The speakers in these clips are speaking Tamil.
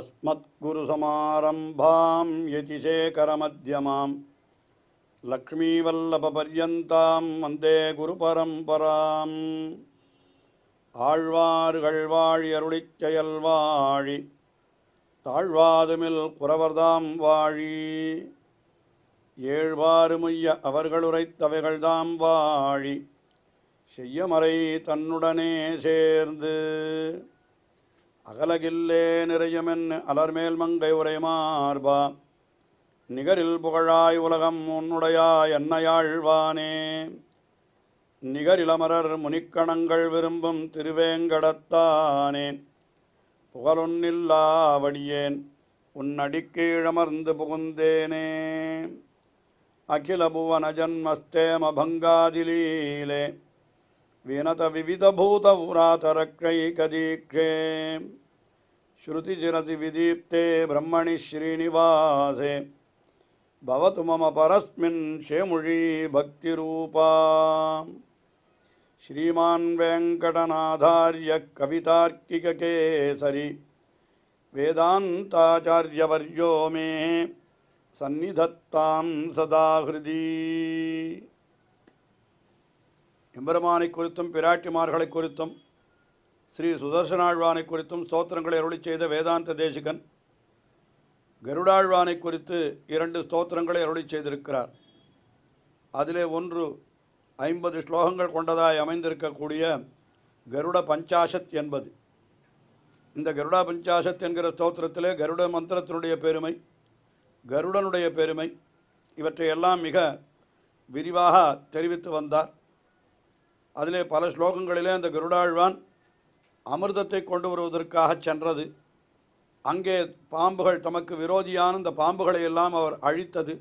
अस्मद्गुरुसमारम्भां यतिशेखरमध्यमां लक्ष्मीवल्लभपर्यन्तां वन्दे गुरुपरम्पराम् ஆழ்வார்கள் வாழி அருளிச் செயல் வாழி தாழ்வாதுமில் குறவர்தாம் வாழி ஏழ்வாறுமுய்ய அவர்களுரைத்தவைகள்தாம் வாழி செய்யமறை தன்னுடனே சேர்ந்து அகலகில்லே நிறையமென் அலர்மேல் மங்கை உரை மார்பா நிகரில் புகழாய் உலகம் உன்னுடையாய் என்னையாழ்வானே நிகரிலமரர் முனிக்கணங்கள் விரும்பும் திருவேங்கடத்தானே புகழொன்னில்லாவடியேன் உன்னடிக்கீழமர்ந்து புகுந்தேனே அகில புவன ஜன்மஸ்தேம பங்காதிலீலே வினத விவிதபூத உராதரக்ஷைகதீக்ஷே ஸ்ருதிசிரதி விதீப்தே பிரம்மணி ஸ்ரீனிவாசே பவது மம பரஸ்மின் ஷேமுழி பக்திரூபா ஸ்ரீமான் வெங்கடநாதார்ய கவிதார்க்கிககேசரி வேதாந்தாச்சார்யவர்யோ மே சந்நிதத்தாம் சதா ஹிருதி. எம்பெருமானை குறித்தும் பிராட்டிமார்களை குறித்தும் ஸ்ரீ சுதர்சனாழ்வானை குறித்தும் ஸ்தோத்திரங்களை அருளிச் செய்த வேதாந்த தேசிகன் கருடாழ்வானை குறித்து 2 ஸ்தோத்திரங்களை அருளிச் செய்திருக்கிறார். அதிலே ஒன்று 50 ஸ்லோகங்கள் கொண்டதாய் அமைந்திருக்கக்கூடிய கருட பஞ்சாஷத் என்பது. இந்த கருடா பஞ்சாஷத் என்கிற ஸ்தோத்திரத்திலே கருட மந்திரத்தினுடைய பெருமை, கருடனுடைய பெருமை இவற்றையெல்லாம் மிக விரிவாக தெரிவித்து வந்தார். அதிலே பல ஸ்லோகங்களிலே அந்த கருடாழ்வான் அமிர்தத்தை கொண்டு வருவதற்காக சென்றது, அங்கே பாம்புகள் தமக்கு விரோதியான இந்த பாம்புகளை எல்லாம் அவர் அழித்தது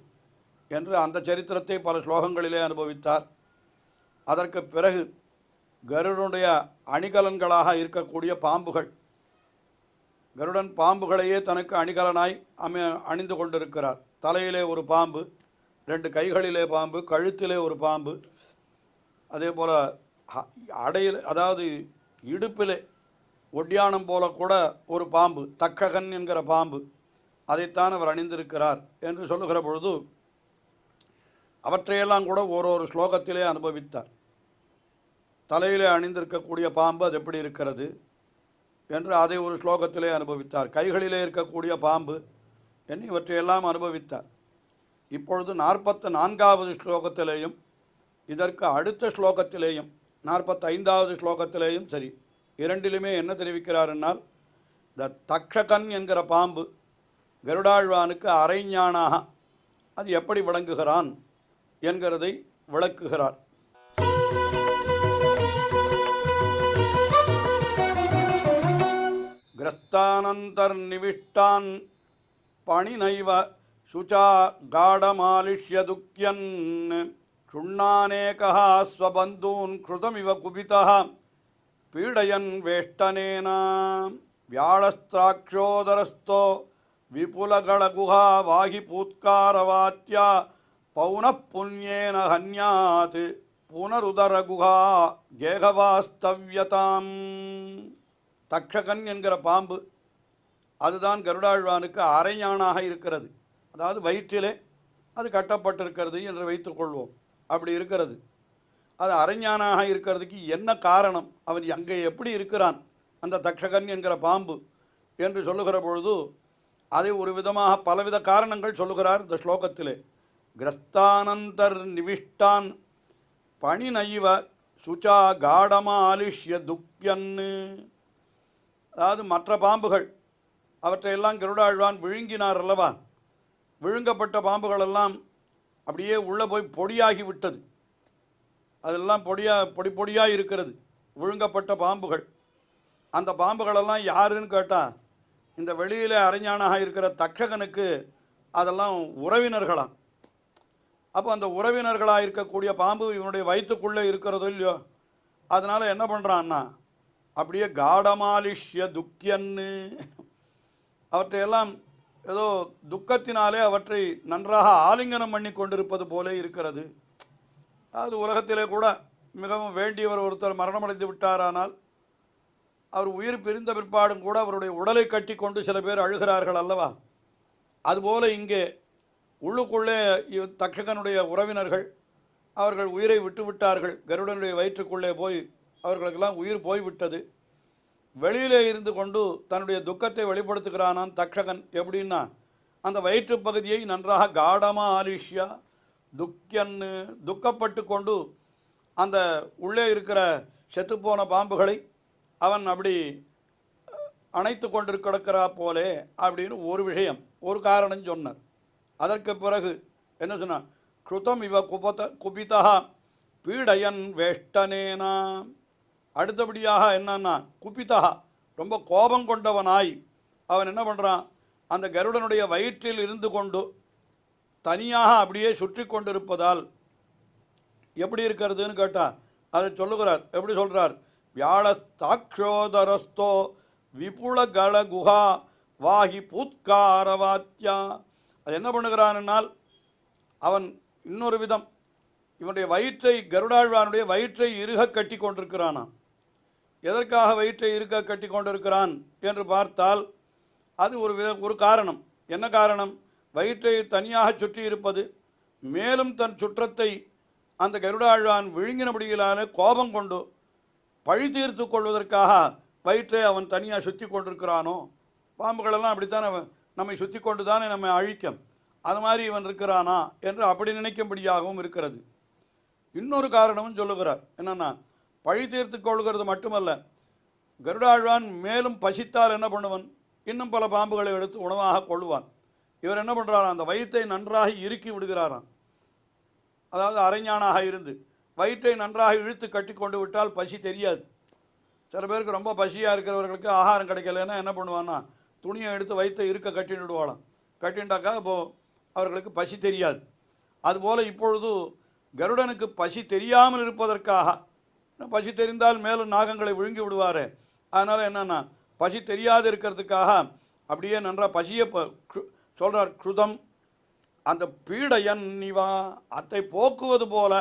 என்று அந்த சரித்திரத்தை பல ஸ்லோகங்களிலே அனுபவித்தார். அதற்கு பிறகு கருடனுடைய அணிகலன்களாக இருக்கக்கூடிய பாம்புகள், கருடன் பாம்புகளையே தனக்கு அணிகலனாய் அணிந்து கொண்டிருக்கிறார். தலையிலே ஒரு பாம்பு, 2 கைகளிலே பாம்பு, கழுத்திலே ஒரு பாம்பு, அதே போல் அடையில் அதாவது இடுப்பிலே ஒட்டியானம் போல கூட ஒரு பாம்பு, தக்ககன் என்கிற பாம்பு, அதைத்தான் அவர் அணிந்திருக்கிறார் என்று சொல்லுகிற பொழுது அவற்றையெல்லாம் கூட ஒரு ஸ்லோகத்திலே அனுபவித்தார். தலையிலே அணிந்திருக்கக்கூடிய பாம்பு அது எப்படி இருக்கிறது என்று அதை ஒரு ஸ்லோகத்திலே அனுபவித்தார். கைகளிலே இருக்கக்கூடிய பாம்பு என்று இவற்றையெல்லாம் அனுபவித்தார். இப்பொழுது 44வது ஸ்லோகத்திலேயும் இதற்கு அடுத்த ஸ்லோகத்திலேயும் 45வது ஸ்லோகத்திலேயும் சரி, இரண்டிலுமே என்ன தெரிவிக்கிறார் என்னால், இந்த தக்ஷகன் என்கிற பாம்பு கருடாழ்வானுக்கு அரைஞானாக அது எப்படி விளங்குகிறான் என்கிறதை விளக்குகிறார். கிரஸ்தானந்தர் நிவிஷ்டான் பணிநைவ சுச்சா காடமாலிஷ்ய துக்கியன் க்ஷுண்ணானேகா ஸ்வபந்தூன் கிருதமிவ குபிதா பீடயன் வேஷ்டனேன வியாழஸ்திராட்சோதரஸ்தோ விபுலகளகுஹா வாகி பூத்காரவாத்யா பௌனப்புண்யேன ஹன்யாத் புனருதரகுஹா கேகவாஸ்தவ்யதாம். தக்ஷகன் என்கிற பாம்பு அதுதான் கருடாழ்வானுக்கு அரைஞானாக இருக்கிறது. அதாவது வயிற்றிலே அது கட்டப்பட்டிருக்கிறது என்று வைத்துக்கொள்வோம். அப்படி இருக்கிறது. அது அரைஞானாக இருக்கிறதுக்கு என்ன காரணம், அவன் அங்கே எப்படி இருக்கிறான் அந்த தக்ஷகன் என்கிற பாம்பு என்று சொல்லுகிற பொழுது அதை ஒரு விதமாக பலவித காரணங்கள் சொல்லுகிறார் இந்த ஸ்லோகத்திலே. கிரஸ்தானந்தர் நிவிஷ்டான் பணிநைவ சுச்சா காடமாலிஷ்ய துக்கியன்னு. அதாவது மற்ற பாம்புகள் அவற்றையெல்லாம் கருடாழ்வான் விழுங்கினார் அல்லவா, விழுங்கப்பட்ட பாம்புகளெல்லாம் அப்படியே உள்ளே போய் பொடியாகி விட்டது. அதெல்லாம் பொடியாக இருக்கிறது விழுங்கப்பட்ட பாம்புகள். அந்த பாம்புகளெல்லாம் யாருன்னு கேட்டால் இந்த வெளியில் அறிஞானாக இருக்கிற தக்ஷகனுக்கு அதெல்லாம் உறவினர்களாம். அப்போ அந்த உறவினர்களாக இருக்கக்கூடிய பாம்பு இவனுடைய வயிற்றுக்குள்ளே இருக்கிறதோ இல்லையோ, அதனால் என்ன பண்ணுறான்னா அப்படியே காடமாலிஷ்ய துக்கியன்னு அவற்றையெல்லாம் ஏதோ துக்கத்தினாலே அவற்றை நன்றாக ஆலிங்கனம் பண்ணி கொண்டிருப்பது போல இருக்கிறது. அது உலகத்திலே கூட மிகவும் வேண்டியவர் ஒருத்தர் மரணமடைந்து விட்டாரானால் அவர் உயிர் பிரிந்த பிற்பாடும் கூட அவருடைய உடலை கட்டி கொண்டு சில பேர் அழுகிறார்கள் அல்லவா? அதுபோல இங்கே உள்ளுக்குள்ளே தக்ஷகனுடைய உறவினர்கள் அவர்கள் உயிரை விட்டுவிட்டார்கள். கருடனுடைய வயிற்றுக்குள்ளே போய் அவர்களுக்கெல்லாம் உயிர் போய்விட்டது. வெளியிலே இருந்து கொண்டு தன்னுடைய துக்கத்தை வெளிப்படுத்துகிறானான் தக்ஷகன். எப்படின்னா, அந்த வயிற்று பகுதியை நன்றாக காடமாக ஆலிஷ்யா துக்கியன்னு துக்கப்பட்டு கொண்டு அந்த உள்ளே இருக்கிற செத்துப்போன பாம்புகளை அவன் அப்படி அணைத்து கொண்டு கிடக்கிறா போலே அப்படின்னு ஒரு விஷயம், ஒரு காரணம் சொன்னார். அதற்கு பிறகு என்ன சொன்னான்? கிருதம் இவ குபிதா பீடயன் வேஷ்டனேனா. அடுத்தபடியாக என்னன்னா, குபிதா ரொம்ப கோபம் கொண்டவனாய் அவன் என்ன பண்ணுறான்? அந்த கருடனுடைய வயிற்றில் இருந்து கொண்டு தனியாக அப்படியே சுற்றி கொண்டிருப்பதால் எப்படி இருக்கிறதுன்னு கேட்டால் அதை சொல்லுகிறார். எப்படி சொல்கிறார்? வியாழஸ்தாக்ஷோதரஸ்தோ விபுளகள குஹா வாஹி பூத்காரவாத்தியா. அது என்ன பண்ணுகிறான்னால், அவன் இன்னொரு விதம் இவனுடைய வயிற்றை, கருடாழ்வானுடைய வயிற்றை இறுக கட்டி கொண்டிருக்கிறானா. எதற்காக வயிற்றை இறுக கட்டி கொண்டிருக்கிறான் என்று பார்த்தால் அது ஒரு காரணம். என்ன காரணம்? வயிற்றை தனியாக சுற்றி இருப்பது, மேலும் தன் சுற்றத்தை அந்த கருடாழ்வான் விழுங்கினபடியிலான கோபம் கொண்டு பழி தீர்த்து கொள்வதற்காக வயிற்றை அவன் தனியாக சுற்றி கொண்டிருக்கிறானோ. பாம்புகளெல்லாம் அப்படித்தானே நம்மை சுற்றி கொண்டு தானே நம்மை அழிக்கும். அது மாதிரி இவன் இருக்கிறானா என்று அப்படி நினைக்கும்படியாகவும் இருக்கிறது. இன்னொரு காரணமும் சொல்லுகிறார். என்னென்னா, பழி தீர்த்து கொள்கிறது மட்டுமல்ல, கருடாழ்வான் மேலும் பசித்தால் என்ன பண்ணுவன்? இன்னும் பல பாம்புகளை எடுத்து உணவாக கொள்ளுவான். இவர் என்ன பண்ணுறாராம்? அந்த வயிற்றை நன்றாக இறுக்கி விடுகிறாராம். அதாவது அரைஞானாக இருந்து வயிற்றை நன்றாக இழுத்து கட்டி கொண்டு விட்டால் பசி தெரியாது. சில பேருக்கு ரொம்ப பசியாக இருக்கிறவர்களுக்கு ஆகாரம் கிடைக்கலன்னா என்ன பண்ணுவான்னா, துணியை எடுத்து வயிற்றை இருக்க கட்டின்னு விடுவாளாம். கட்டின்டாக்கா இப்போது அவர்களுக்கு பசி தெரியாது. அதுபோல் இப்பொழுது கருடனுக்கு பசி தெரியாமல் இருப்பதற்காக, பசி தெரிந்தால் மேலும் நாகங்களை விழுங்கி விடுவார். அதனால் என்னென்னா, பசி தெரியாது இருக்கிறதுக்காக அப்படியே நன்றாக பசியை சொல்கிறார். கிருதம் அந்த பீடையன் நிவா, அதை போக்குவது போல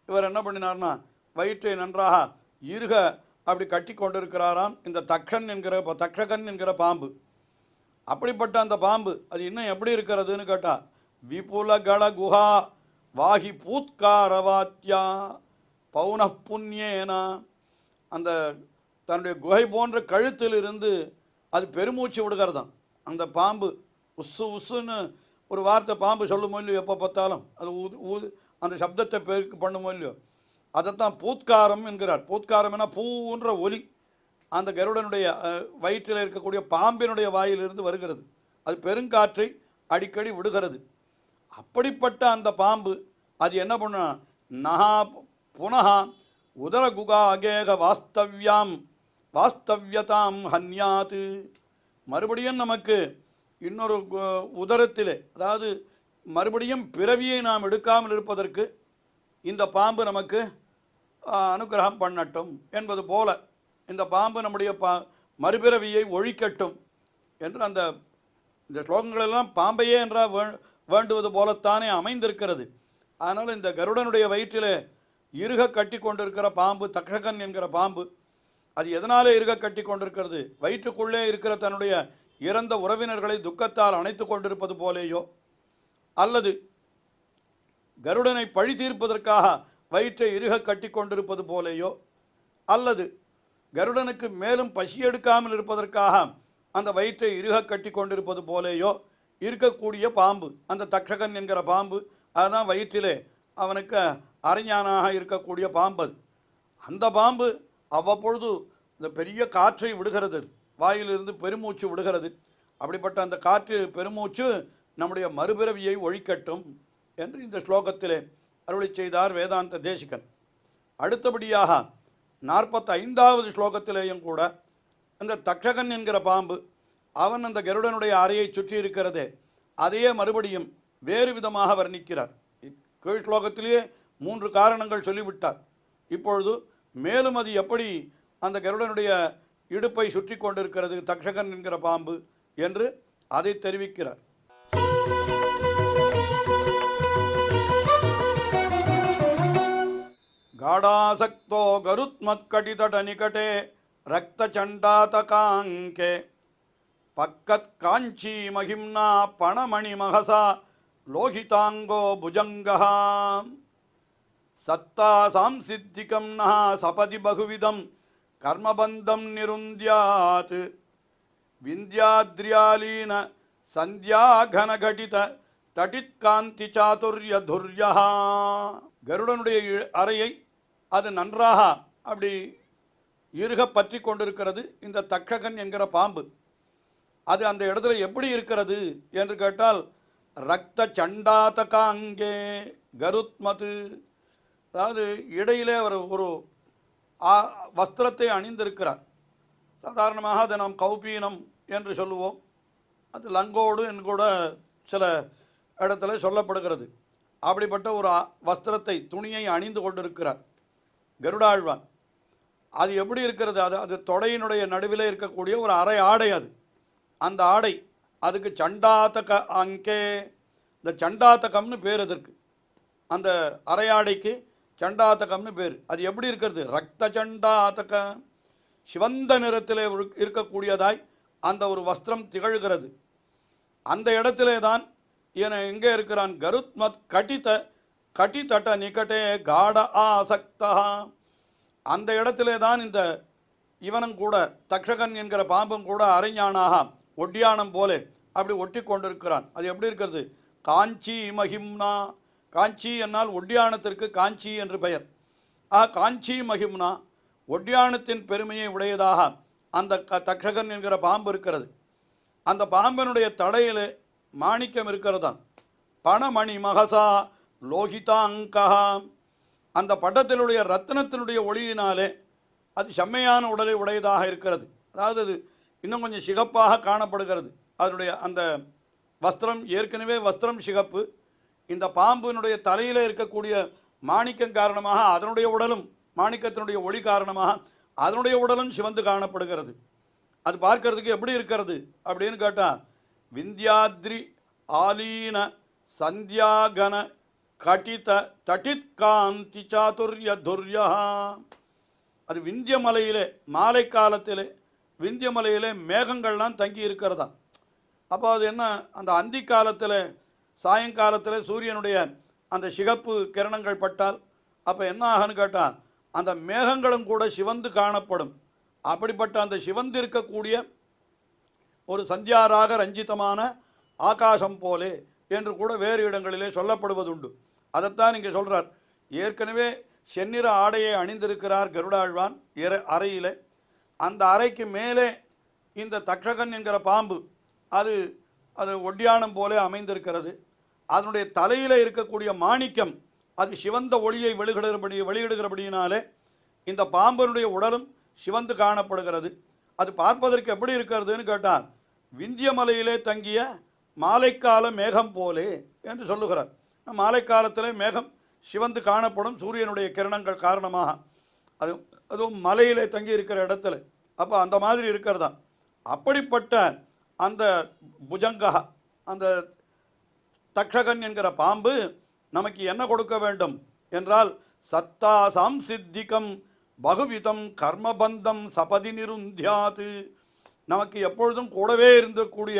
இவர் என்ன பண்ணினார்னா, வயிற்றை நன்றாக இறுக அப்படி கட்டி கொண்டிருக்கிறாராம் இந்த தக்ஷகன் என்கிற பாம்பு. அப்படிப்பட்ட அந்த பாம்பு அது இன்னும் எப்படி இருக்கிறதுன்னு கேட்டால், விபுலகள குஹா வாஹி பூத்காரவாத்தியா பௌன புண்ணியேனா. அந்த தன்னுடைய குகை போன்ற கழுத்தில் இருந்து அது பெருமூச்சு விடுகிறதான். அந்த பாம்பு உஸ்ஸு உஸ்ஸுன்னு ஒரு வார்த்தை பாம்பு சொல்லுமோ இல்லையோ, எப்போ பார்த்தாலும் அது ஊது அந்த சப்தத்தை பெருக்கு பண்ணுமோ இல்லையோ, அதைத்தான் பூத்காரம் என்கிறார். பூத்காரம் என பூன்ற ஒலி அந்த கருடனுடைய வயிற்றில் இருக்கக்கூடிய பாம்பினுடைய வாயிலிருந்து வருகிறது. அது பெருங்காற்றை அடிக்கடி விடுகிறது. அப்படிப்பட்ட அந்த பாம்பு அது என்ன பண்ண, நகா புனகா உதர குகா அகேக வாஸ்தவ்யதாம் ஹன்யாத்து. மறுபடியும் நமக்கு இன்னொரு உதரத்திலே, அதாவது மறுபடியும் பிறவியை நாம் எடுக்காமல் இருப்பதற்கு இந்த பாம்பு நமக்கு அனுகிரகம் பண்ணட்டும் என்பது போல இந்த பாம்பு நம்முடைய மறுபிறவியை ஒழிக்கட்டும் என்று இந்த ஸ்லோகங்களெல்லாம் பாம்பையே என்றால் வேண்டுவது போலத்தானே அமைந்திருக்கிறது. அதனால் இந்த கருடனுடைய வயிற்றிலே இறுக கட்டி கொண்டிருக்கிற பாம்பு தக்ஷகன் என்கிற பாம்பு அது எதனாலே இறுக கட்டி கொண்டிருக்கிறது? வயிற்றுக்குள்ளே இருக்கிற தன்னுடைய இறந்த உறவினர்களை துக்கத்தால் அணைத்து கொண்டிருப்பது போலேயோ, அல்லது கருடனை பழி தீர்ப்பதற்காக வயிற்றை இறுக கட்டி கொண்டிருப்பது போலேயோ, அல்லது கருடனுக்கு மேலும் பசி எடுக்காமல் இருப்பதற்காக அந்த வயிற்றை இறுக கட்டி கொண்டிருப்பது போலேயோ இருக்கக்கூடிய பாம்பு அந்த தக்ஷகன் என்கிற பாம்பு. அதுதான் வயிற்றிலே அவனுக்கு அரைஞானாக இருக்கக்கூடிய பாம்பு. அந்த பாம்பு அவ்வப்பொழுது இந்த பெரிய காற்றை விடுகிறது, வாயிலிருந்து பெருமூச்சு விடுகிறது. அப்படிப்பட்ட அந்த காற்று பெருமூச்சு நம்முடைய மறுபிறவியை ஒழிக்கட்டும் என்று இந்த ஸ்லோகத்திலே அருளி செய்தார் வேதாந்த தேசிகன். அடுத்தபடியாக 45வது ஸ்லோகத்திலேயும் கூட அந்த தக்ஷகன் என்கிற பாம்பு அவன் அந்த கருடனுடைய அறையை சுற்றி இருக்கிறதே, அதையே மறுபடியும் வேறு விதமாக வர்ணிக்கிறார். கீழ் ஸ்லோகத்திலேயே 3 காரணங்கள் சொல்லிவிட்டார். இப்பொழுது மேலும் அது எப்படி அந்த கருடனுடைய இடுப்பை சுற்றி கொண்டிருக்கிறது தக்ஷகன் என்கிற பாம்பு என்று அதை தெரிவிக்கிறார். காடாசக்தோ கருத்மத் கடிதட நிகட்டே ரக்த சண்டாதகாங்கே பக்கத் காஞ்சி மகிம்னா பணமணி மகசா லோகிதாங்கோ புஜங்கா சத்தா சாம்சித்திகம் நா சபதி பகுவிதம் கர்மபந்தம் நிருந்தியாத் விந்தியாத்ரியாலீன சந்தியாகனகடித தடித்காந்தி சாதுர்ய துர்யா. கருடனுடைய அறையை அது நன்றாக அப்படி இறுக பற்றி கொண்டிருக்கிறது இந்த தக்ஷகன் என்கிற பாம்பு. அது அந்த இடத்துல எப்படி இருக்கிறது என்று கேட்டால் ரக்த சண்டாதகாங்கே கருத்மது, அதாவது இடையிலே அவர் ஒரு வஸ்திரத்தை அணிந்திருக்கிறார். சாதாரணமாக அதை நாம் கௌபீனம் என்று சொல்லுவோம். அது லங்கோடு என்று கூட சில இடத்துல சொல்லப்படுகிறது. அப்படிப்பட்ட ஒரு வஸ்திரத்தை துணியை அணிந்து கொண்டிருக்கிறார் கருடாழ்வான். அது எப்படி இருக்கிறது? அது தொடையினுடைய நடுவில் இருக்கக்கூடிய ஒரு அரை ஆடை. அந்த ஆடை அதுக்கு சண்டாதக அங்கே, இந்த சண்டாதகம்னு பேர். அதற்கு அந்த அரையாடைக்கு சண்டாதகம்னு பேர். அது எப்படி இருக்கிறது? ரக்த சண்டாதக, சிவந்த நிறத்தில் இருக்கக்கூடியதாய் அந்த ஒரு வஸ்திரம் திகழ்கிறது. அந்த இடத்திலே தான் எங்கே இருக்கிறான்? கருத்மத் கட்டிதட்ட நிகட்டே காட ஆசக்தா. அந்த இடத்திலே தான் இந்த இவனும் கூட தக்ஷகன் என்கிற பாம்பும் கூட அரைஞானாக ஒட்டியானம் போல அப்படி ஒட்டி கொண்டிருக்கிறான். அது எப்படி இருக்கிறது? காஞ்சி மகிம்னா, காஞ்சி என்னால் ஒட்டியானத்திற்கு காஞ்சி என்று பெயர். காஞ்சி மகிம்னா, ஒட்டியானத்தின் பெருமையை உடையதாக அந்த தக்ஷகன் என்கிற பாம்பு இருக்கிறது. அந்த பாம்பனுடைய தலையில் மாணிக்கம் இருக்கிறதான். பணமணி மகசா லோகிதாங்கா, அந்த பட்டத்தினுடைய ரத்னத்தினுடைய ஒளியினாலே அது செம்மையான உடலை உடையதாக இருக்கிறது. அதாவது அது இன்னும் கொஞ்சம் சிகப்பாக காணப்படுகிறது. அதனுடைய அந்த வஸ்திரம், ஏற்கனவே வஸ்திரம் சிகப்பு, இந்த பாம்பினுடைய தலையில் இருக்கக்கூடிய மாணிக்கம் காரணமாக அதனுடைய உடலும், மாணிக்கத்தினுடைய ஒளி காரணமாக அதனுடைய உடலும் சிவந்து காணப்படுகிறது. அது பார்க்கறதுக்கு எப்படி இருக்கிறது அப்படின்னு கேட்டால், விந்தியாத்ரி ஆலீன சந்தியாகன கட்டித தடித்காந்தி சாதுர்ய துர்யா. அது விந்திய மலையிலே மாலை காலத்திலே விந்திய மலையிலே மேகங்கள்லாம் தங்கி இருக்கிறதா. அப்போ அது என்ன, அந்த அந்தி காலத்தில் சாயங்காலத்தில் சூரியனுடைய அந்த சிகப்பு கிரணங்கள் பட்டால் அப்போ என்ன ஆகுன்னு கேட்டால் அந்த மேகங்களும் கூட சிவந்து காணப்படும். அப்படிப்பட்ட அந்த சிவந்து இருக்கக்கூடிய ஒரு சந்தியாராக ரஞ்சிதமான ஆகாசம் போலே என்று கூட வேறு இடங்களிலே சொல்லப்படுவதுண்டு. அதைத்தான் இங்கே சொல்கிறார். ஏற்கனவே செந்நிற ஆடையை அணிந்திருக்கிறார் கருடாழ்வான் அறையில். அந்த அறைக்கு மேலே இந்த தக்ஷகன் என்கிற பாம்பு அது ஒட்டியானம் போலே அமைந்திருக்கிறது. அதனுடைய தலையில் இருக்கக்கூடிய மாணிக்கம் அது சிவந்த ஒளியை வெளியிடுகிறபடியினாலே இந்த பாம்பனுடைய உடலும் சிவந்து காணப்படுகிறது. அது பார்ப்பதற்கு எப்படி இருக்கிறதுன்னு கேட்டால், விந்திய மலையிலே தங்கிய மாலைக்கால மேகம் போலே என்று சொல்லுகிறார். மாலை காலத்திலே மேகம் சிவந்து காணப்படும் சூரியனுடைய கிரணங்கள் காரணமாக. அதுவும் மலையிலே தங்கி இருக்கிற இடத்துல. அப்போ அந்த மாதிரி இருக்கிறதா. அப்படிப்பட்ட அந்த புஜங்கா, அந்த தக்ஷகன் என்கிற பாம்பு நமக்கு என்ன கொடுக்க வேண்டும் என்றால், சத்தா சாம்சித்திகம் பகுவிதம் கர்மபந்தம் சபதி நிருந்தியாது. நமக்கு எப்பொழுதும் கூடவே இருந்தக்கூடிய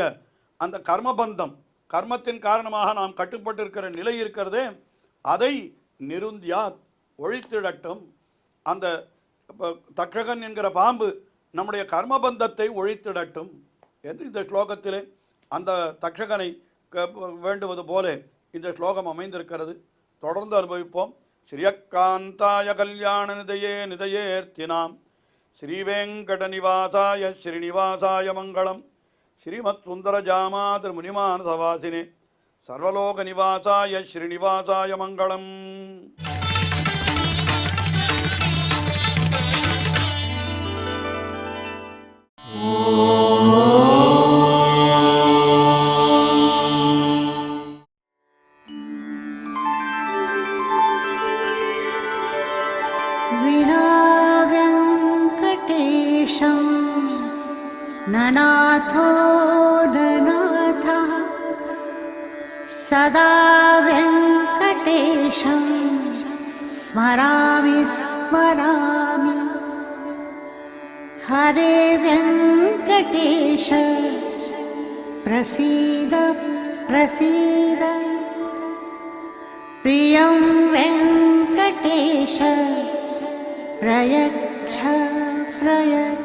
அந்த கர்மபந்தம், கர்மத்தின் காரணமாக நாம் கட்டுப்பட்டிருக்கிற நிலை இருக்கிறதே, அதை நிருந்தியாத் ஒழித்திடட்டும். அந்த தக்ஷகன் என்கிற பாம்பு நம்முடைய கர்மபந்தத்தை ஒழித்திடட்டும் என்று இந்த ஸ்லோகத்திலே அந்த தக்ஷகனை வேண்டுவது போல இந்த ஸ்லோகம் அமைந்திருக்கிறது. தொடர்ந்து அனுபவிப்போம். ஸ்ரீயக்காந்தாய கல்யாண நிதையே நிதையேர்த்தினாம் ஸ்ரீவேங்கட நிவாசாய ஸ்ரீனிவாசாய மங்களம். ஸ்ரீமத் சுந்தர ஜாமாதர் முனிமானசவாசினே சர்வலோக நிவாசாய ஸ்ரீனிவாசாய மங்களம். ननाथो ननाथः सदा वेङ्कटेशं स्मरामि स्मरामि हरे वेङ्कटेश प्रसीद प्रसीद प्रियं वेङ्कटेश प्रयच्छ प्रयच्छ।